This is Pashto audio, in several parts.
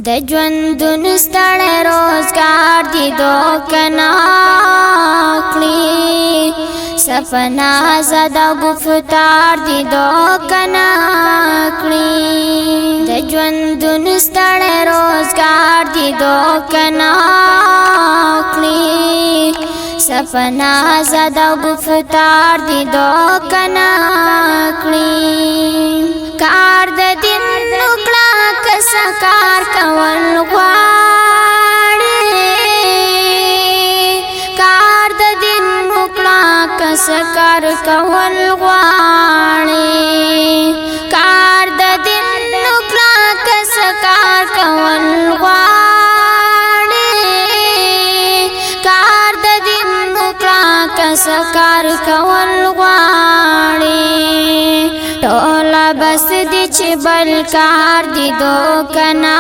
د ژوندون ستړی روزګار دی دوکنا کړی سپنا زده گفتار دی دوکنا کړی د ژوندون ستړی روزګار دی دوکنا کړی سپنا زده گفتار دی دوکنا کړی کار د دین نکړه کس کار کول غواړي کار د دین نکړه کس کار کول غواړي کار د دین نکړه کس کار کول غواړي کار د دین نکړه کس کار کول غواړي ټوله بس دی چې بل کار دی دوکنا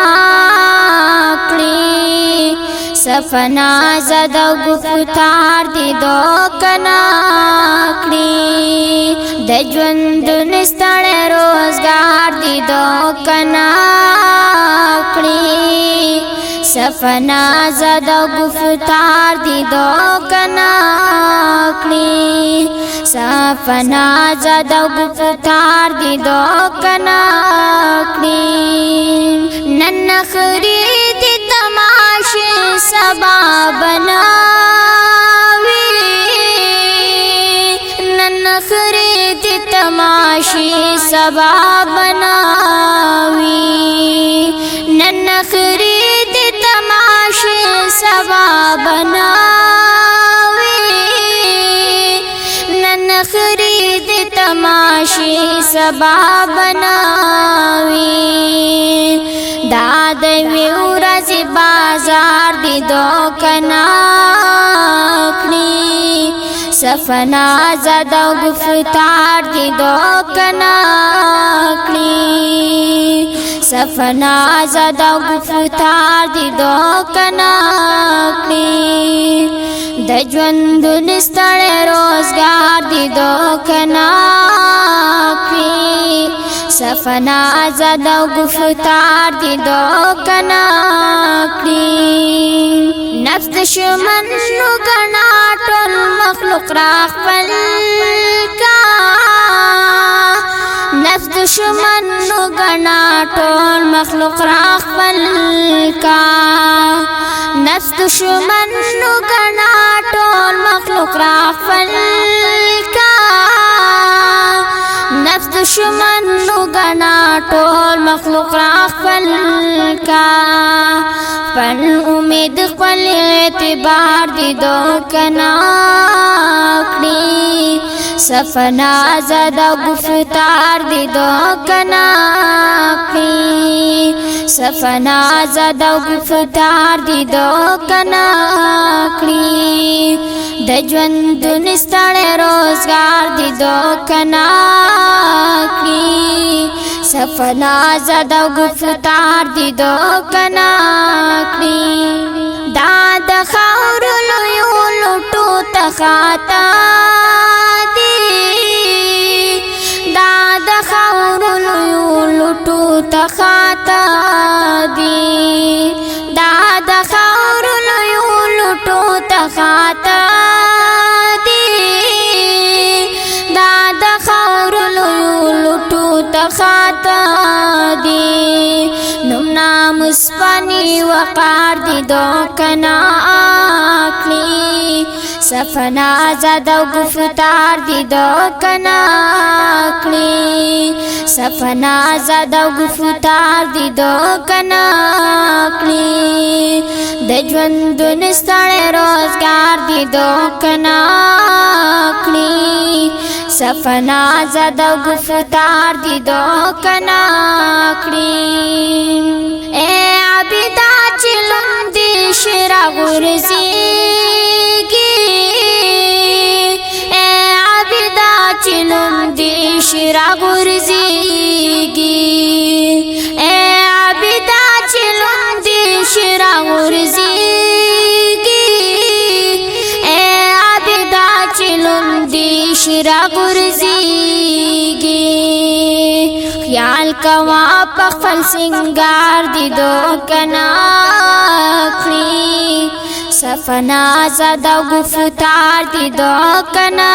کړی سپنا زده گفتار دی دوکنا کړی د ژوندون ستړی روزګار دی دوکنا کړی سپنا زده گفتار دی دوکنا کړی سپنا زده گفتار دی دوکنا کړی نن خرید تماشې سبا بناوي نن خرید تماشې سبا بناوي نن خرید تماشې سبا بناوي نن خرید تماشې سبا بناوي داد وی ورځ بازار دی دوکنا کړی سپنا زده گفتار دی دوکنا کړی سپنا زده گفتار دی دوکنا کړی د ژوندون ستړی روزګار دی دوکنا کړی سپنا زده گفتار دی دوکنا کړی نفس دشمن نو ګڼا ټول مخلوق را خپل کا نفس دشمن نو ګڼا ټول مخلوق را خپل کا نفس دشمن نو ګڼا ټول مخلوق را خپل کا نفس دشمن نو ګڼا ټول مخلوق را خپل کا پن امید خپل اعتبار دی دوکنا کړی سپنا زده گفتار دی دوکنا کړی سپنا زده گفتار دی دوکنا کړی د ژوندون ستړی روزګار دی دوکنا کړی سپنا زده گفتار دی دوکنا کړی دا د خاورو لویو لوټو ته خاطا دی دا د خاورو لویو لوټو ته خاطا دی دا د خاورو لویو لوټو ته خاطا دی دا د خاورو لویو لوټو ته خاطا دی نوم نام سپانی وقار دی دوکنا کړی سپنا زده گفتار دی دوکنا کړی سپنا زده گفتار دی دوکنا کړی د ژوندون ستړی روزګار دی دوکنا کړی سپنا زده گفتار دی دوکنا کړی اے عبیدا چې لوندې شرا غورځېږي اے عبیدا چې لوندې شرا غورځېږي اے عبیدا چې لوندې شرا غورځېږي اے عبیدا چې لوندې شرا غورځېږي خیال کوا پخپل سنگار دی دو کنا کړی سفنا زدا گفتار دی دو کنا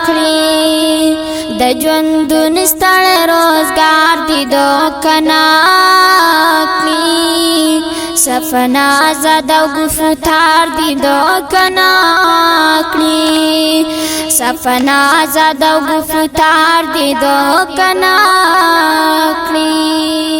کړی د ژوندون ستړ روزگار دی دو کنا کړی سفنا زدا گفتار دی دو کنا کړی سفنا زدا گفتار دی دو کنا کړی